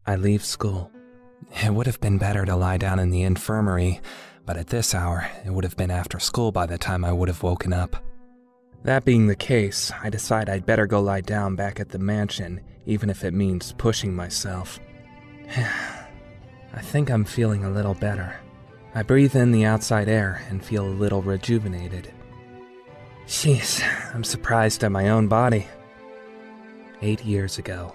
I leave school. It would have been better to lie down in the infirmary, but at this hour, it would have been after school by the time I would have woken up. That being the case, I decide I'd better go lie down back at the mansion, even if it means pushing myself. I think I'm feeling a little better. I breathe in the outside air and feel a little rejuvenated. Jeez, I'm surprised at my own body. 8 years ago,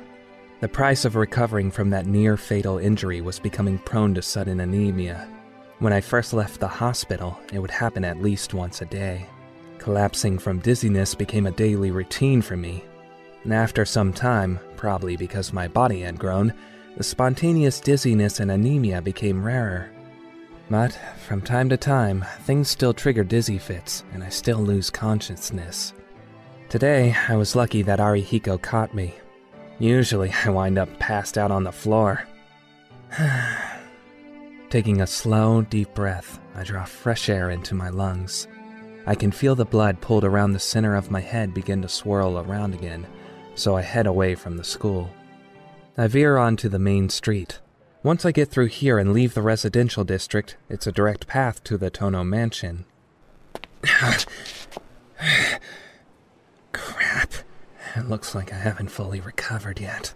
the price of recovering from that near-fatal injury was becoming prone to sudden anemia. When I first left the hospital, it would happen at least once a day. Collapsing from dizziness became a daily routine for me. And after some time, probably because my body had grown, the spontaneous dizziness and anemia became rarer. But from time to time, things still trigger dizzy fits, and I still lose consciousness. Today, I was lucky that Arihiko caught me. Usually, I wind up passed out on the floor. Taking a slow, deep breath, I draw fresh air into my lungs. I can feel the blood pulled around the center of my head begin to swirl around again, so I head away from the school. I veer onto the main street. Once I get through here and leave the residential district, it's a direct path to the Tono mansion. Crap. It looks like I haven't fully recovered yet.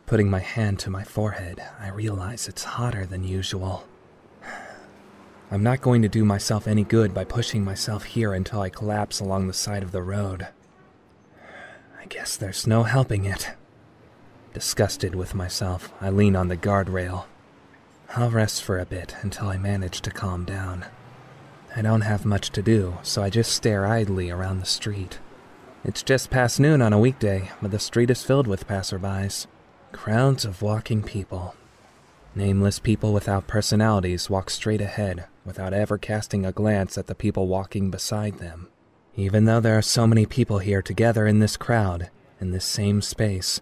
Putting my hand to my forehead, I realize it's hotter than usual. I'm not going to do myself any good by pushing myself here until I collapse along the side of the road. I guess there's no helping it. Disgusted with myself, I lean on the guardrail. I'll rest for a bit until I manage to calm down. I don't have much to do, so I just stare idly around the street. It's just past noon on a weekday, but the street is filled with passerbys. Crowds of walking people. Nameless people without personalities walk straight ahead, without ever casting a glance at the people walking beside them. Even though there are so many people here together in this crowd, in this same space,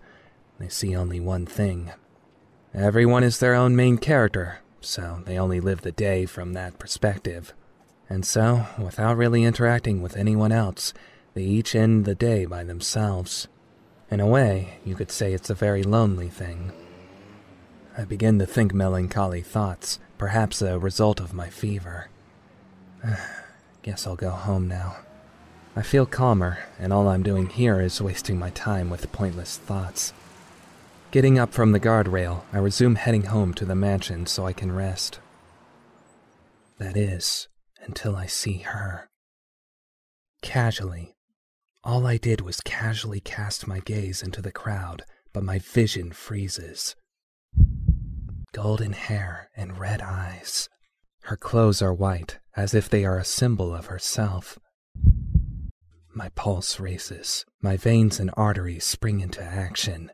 they see only one thing. Everyone is their own main character, so they only live the day from that perspective. And so, without really interacting with anyone else, they each end the day by themselves. In a way, you could say it's a very lonely thing. I begin to think melancholy thoughts, perhaps a result of my fever. Guess I'll go home now. I feel calmer, and all I'm doing here is wasting my time with pointless thoughts. Getting up from the guardrail, I resume heading home to the mansion so I can rest. That is, until I see her. Casually. All I did was casually cast my gaze into the crowd, but my vision freezes. Golden hair and red eyes. Her clothes are white, as if they are a symbol of herself. My pulse races. My veins and arteries spring into action.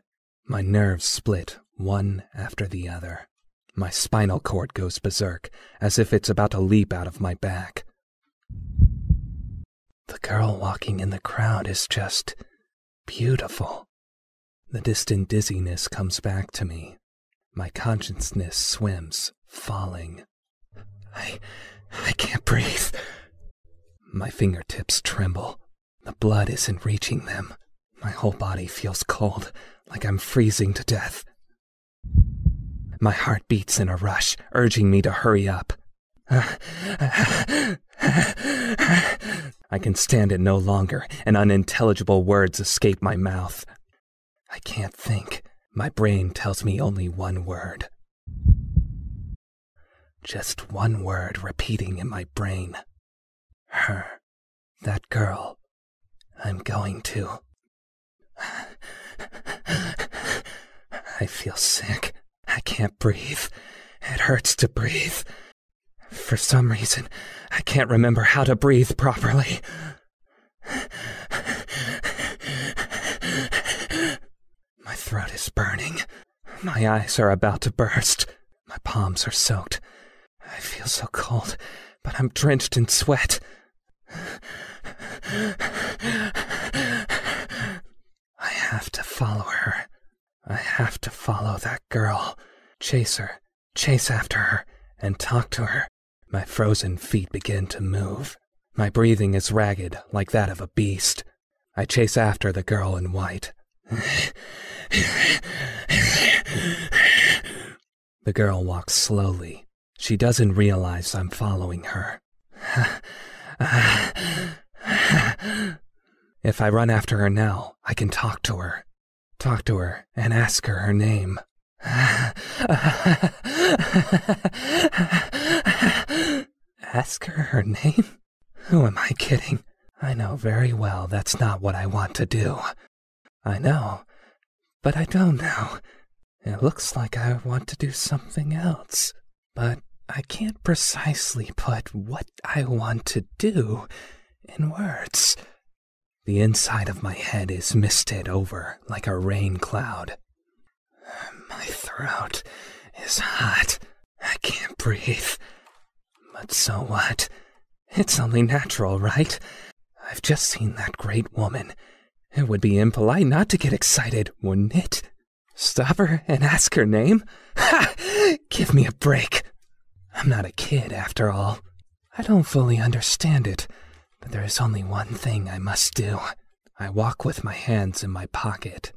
My nerves split, one after the other. My spinal cord goes berserk, as if it's about to leap out of my back. The girl walking in the crowd is just beautiful. The distant dizziness comes back to me. My consciousness swims, falling. I can't breathe. My fingertips tremble. The blood isn't reaching them. My whole body feels cold, like I'm freezing to death. My heart beats in a rush, urging me to hurry up. I can stand it no longer, and unintelligible words escape my mouth. I can't think. My brain tells me only one word. Just one word repeating in my brain. Her. That girl. I'm going to. I feel sick. I can't breathe. It hurts to breathe. For some reason, I can't remember how to breathe properly. My throat is burning. My eyes are about to burst. My palms are soaked. I feel so cold, but I'm drenched in sweat. I have to follow her. I have to follow that girl. Chase her, chase after her, and talk to her. My frozen feet begin to move. My breathing is ragged, like that of a beast. I chase after the girl in white. The girl walks slowly. She doesn't realize I'm following her. If I run after her now, I can talk to her. Talk to her and ask her name. Ask her name? Who am I kidding? I know very well that's not what I want to do. I know, but I don't know. It looks like I want to do something else, but I can't precisely put what I want to do in words. The inside of my head is misted over like a rain cloud. My throat is hot. I can't breathe. But so what? It's only natural, right? I've just seen that great woman. It would be impolite not to get excited, wouldn't it? Stop her and ask her name? Ha! Give me a break. I'm not a kid, after all. I don't fully understand it, but there is only one thing I must do. I walk with my hands in my pocket.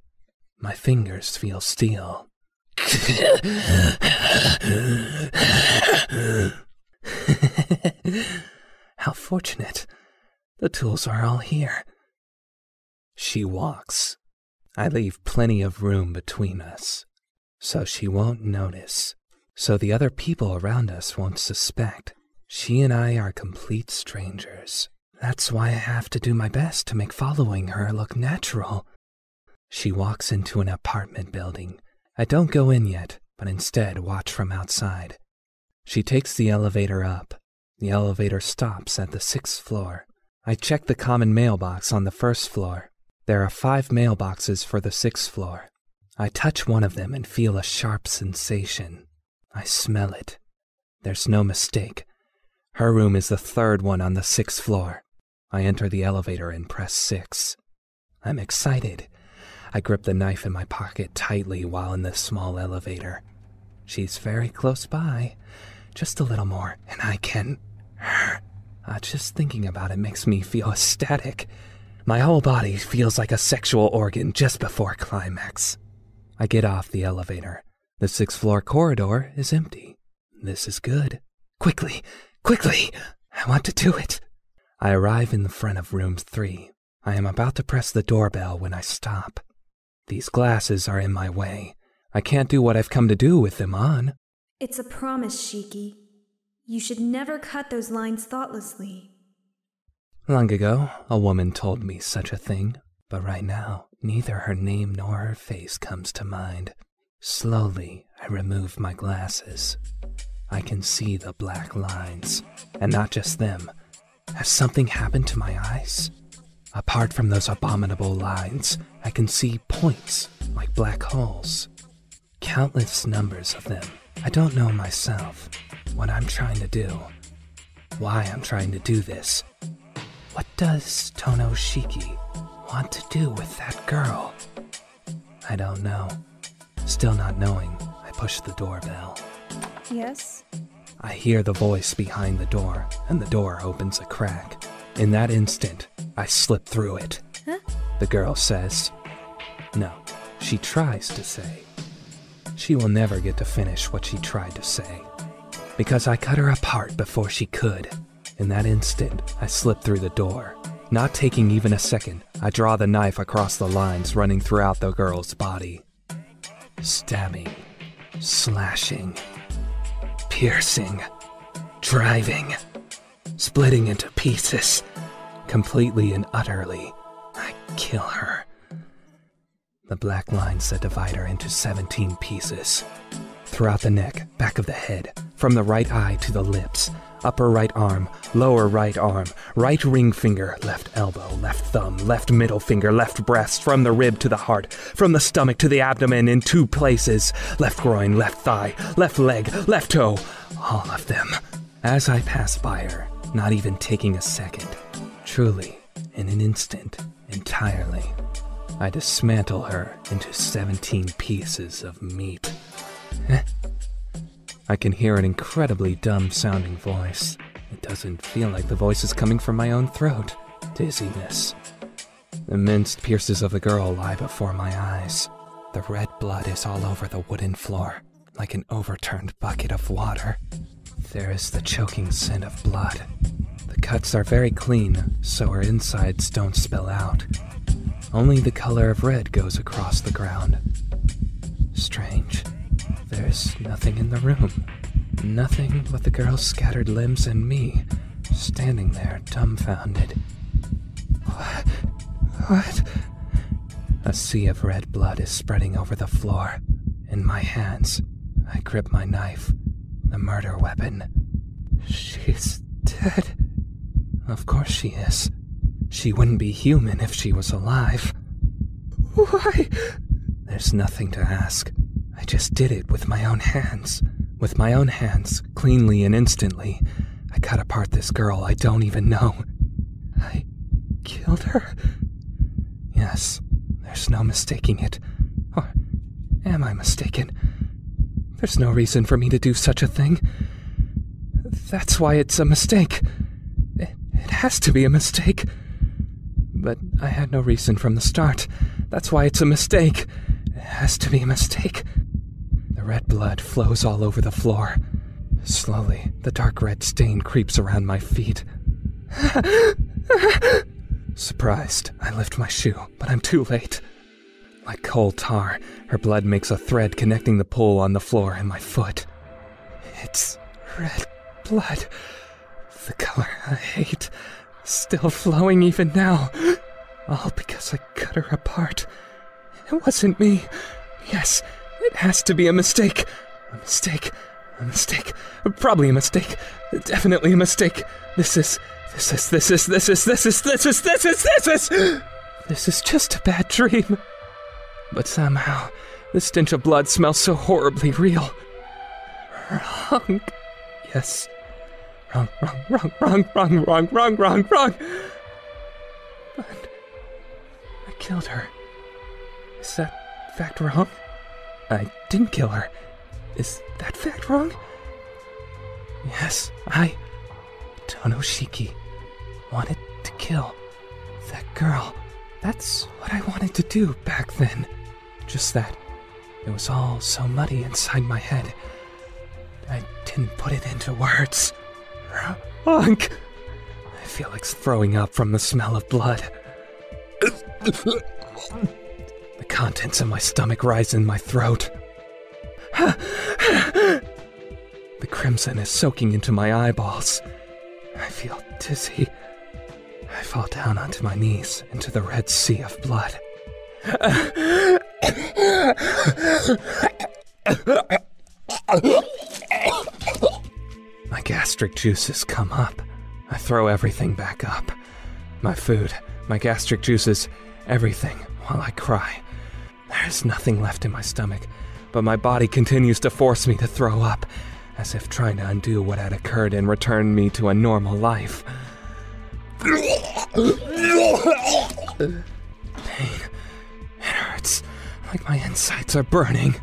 My fingers feel steel. How fortunate. The tools are all here. She walks. I leave plenty of room between us, so she won't notice, so the other people around us won't suspect. She and I are complete strangers. That's why I have to do my best to make following her look natural. She walks into an apartment building. I don't go in yet, but instead watch from outside. She takes the elevator up. The elevator stops at the 6th floor. I check the common mailbox on the 1st floor. There are 5 mailboxes for the 6th floor. I touch one of them and feel a sharp sensation. I smell it. There's no mistake. Her room is the 3rd one on the 6th floor. I enter the elevator and press 6. I'm excited. I grip the knife in my pocket tightly while in the small elevator. She's very close by. Just a little more, and I can... just thinking about it makes me feel ecstatic. My whole body feels like a sexual organ just before climax. I get off the elevator. The 6th floor corridor is empty. This is good. Quickly! Quickly! I want to do it! I arrive in the front of room 3. I am about to press the doorbell when I stop. These glasses are in my way. I can't do what I've come to do with them on. It's a promise, Shiki. You should never cut those lines thoughtlessly. Long ago, a woman told me such a thing, but right now, neither her name nor her face comes to mind. Slowly, I remove my glasses. I can see the black lines, and not just them. Has something happened to my eyes? Apart from those abominable lines, I can see points, like black holes. Countless numbers of them. I don't know myself what I'm trying to do, why I'm trying to do this. What does Tono Shiki want to do with that girl? I don't know. Still not knowing, I push the doorbell. Yes? I hear the voice behind the door, and the door opens a crack. In that instant, I slip through it. Huh? The girl says. No, she tries to say. She will never get to finish what she tried to say, because I cut her apart before she could. In that instant, I slip through the door. Not taking even a second, I draw the knife across the lines running throughout the girl's body. Stabbing, slashing, piercing, driving, splitting into pieces. Completely and utterly, I kill her. The black lines that divide her into 17 pieces. Throughout the neck, back of the head, from the right eye to the lips, upper right arm, lower right arm, right ring finger, left elbow, left thumb, left middle finger, left breast, from the rib to the heart, from the stomach to the abdomen in 2 places, left groin, left thigh, left leg, left toe, all of them. As I pass by her, not even taking a second, truly, in an instant, entirely, I dismantle her into 17 pieces of meat. I can hear an incredibly dumb-sounding voice. It doesn't feel like the voice is coming from my own throat. Dizziness. The minced pieces of the girl lie before my eyes. The red blood is all over the wooden floor, like an overturned bucket of water. There is the choking scent of blood. The cuts are very clean, so her insides don't spill out. Only the color of red goes across the ground. Strange. There's nothing in the room. Nothing but the girl's scattered limbs and me, standing there dumbfounded. What? A sea of red blood is spreading over the floor. In my hands, I grip my knife, the murder weapon. She's dead. Of course she is. She wouldn't be human if she was alive. Why? There's nothing to ask. I just did it with my own hands. With my own hands, cleanly and instantly. I cut apart this girl I don't even know. I killed her? Yes, there's no mistaking it. Or am I mistaken? There's no reason for me to do such a thing. That's why it's a mistake. It has to be a mistake. But I had no reason from the start. That's why it's a mistake. It has to be a mistake. The red blood flows all over the floor. Slowly, the dark red stain creeps around my feet. Surprised, I lift my shoe, but I'm too late. Like coal tar, her blood makes a thread connecting the pool on the floor and my foot. It's red blood. The color I hate, still flowing even now. All because I cut her apart. It wasn't me. Yes, it has to be a mistake. A mistake. A mistake. Probably a mistake. Definitely a mistake. This is just a bad dream. But somehow, the stench of blood smells so horribly real. Wrong. Yes. Wrong. But I killed her. Is that fact wrong? I didn't kill her. Is that fact wrong? Yes, I, Tono Shiki, wanted to kill that girl. That's what I wanted to do back then. Just that it was all so muddy inside my head. I didn't put it into words. Wrong. I feel like throwing up from the smell of blood. The contents of my stomach rise in my throat. The crimson is soaking into my eyeballs. I feel dizzy. I fall down onto my knees into the red sea of blood. My gastric juices come up. I throw everything back up. My food, my gastric juices, everything, while I cry. There's nothing left in my stomach, but my body continues to force me to throw up, as if trying to undo what had occurred and return me to a normal life. Pain. It hurts, like my insides are burning.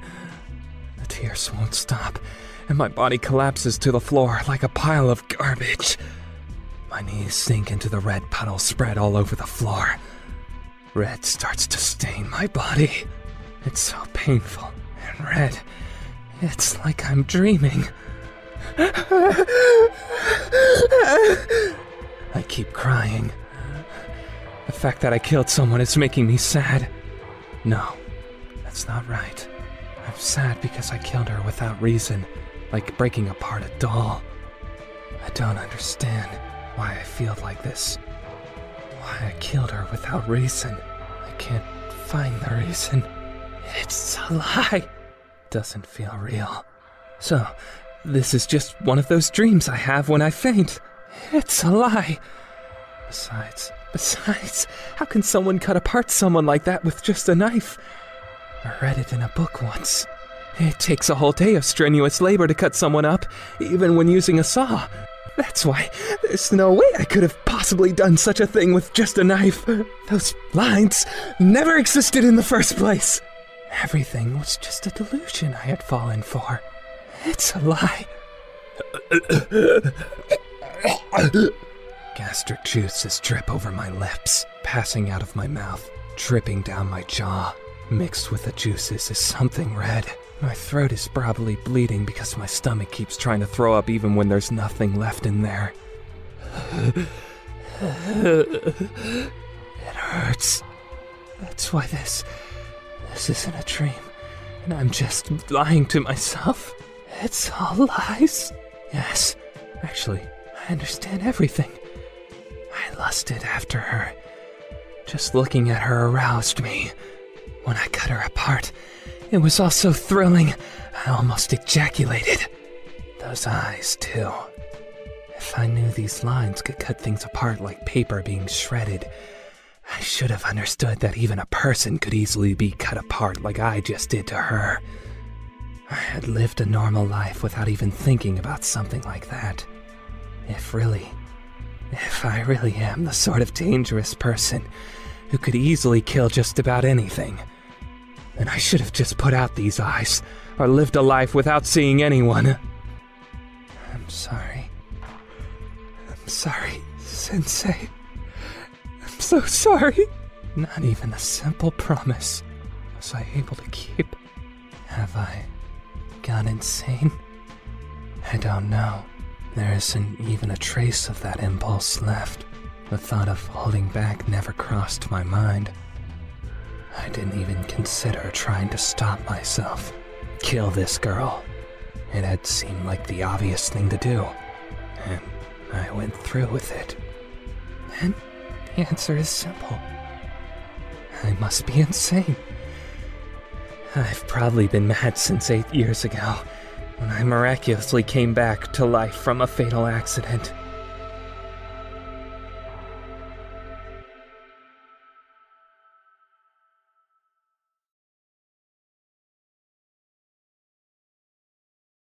The tears won't stop, and my body collapses to the floor like a pile of garbage. My knees sink into the red puddle spread all over the floor. Red starts to stain my body. It's so painful and red. It's like I'm dreaming. I keep crying. The fact that I killed someone is making me sad. No, that's not right. I'm sad because I killed her without reason, like breaking apart a doll. I don't understand why I feel like this. Why I killed her without reason. I can't find the reason. It's a lie. Doesn't feel real. So, this is just one of those dreams I have when I faint. It's a lie. Besides, how can someone cut apart someone like that with just a knife? I read it in a book once. It takes a whole day of strenuous labor to cut someone up, even when using a saw. That's why there's no way I could have possibly done such a thing with just a knife. Those lines never existed in the first place. Everything was just a delusion I had fallen for. It's a lie. Gastric juices drip over my lips, passing out of my mouth, dripping down my jaw. Mixed with the juices is something red. My throat is probably bleeding because my stomach keeps trying to throw up even when there's nothing left in there. It hurts. That's why this isn't a dream, and I'm just lying to myself. It's all lies. Yes, actually, I understand everything. I lusted after her. Just looking at her aroused me. When I cut her apart, it was all so thrilling, I almost ejaculated. Those eyes, too. If I knew these lines could cut things apart like paper being shredded, I should have understood that even a person could easily be cut apart like I just did to her. I had lived a normal life without even thinking about something like that. If I really am the sort of dangerous person who could easily kill just about anything, then I should have just put out these eyes, or lived a life without seeing anyone. I'm sorry. I'm sorry, Sensei. I'm so sorry. Not even a simple promise was I able to keep. Have I gone insane? I don't know. There isn't even a trace of that impulse left. The thought of holding back never crossed my mind. I didn't even consider trying to stop myself. Kill this girl. It had seemed like the obvious thing to do, and I went through with it. And the answer is simple. I must be insane. I've probably been mad since 8 years ago, when I miraculously came back to life from a fatal accident.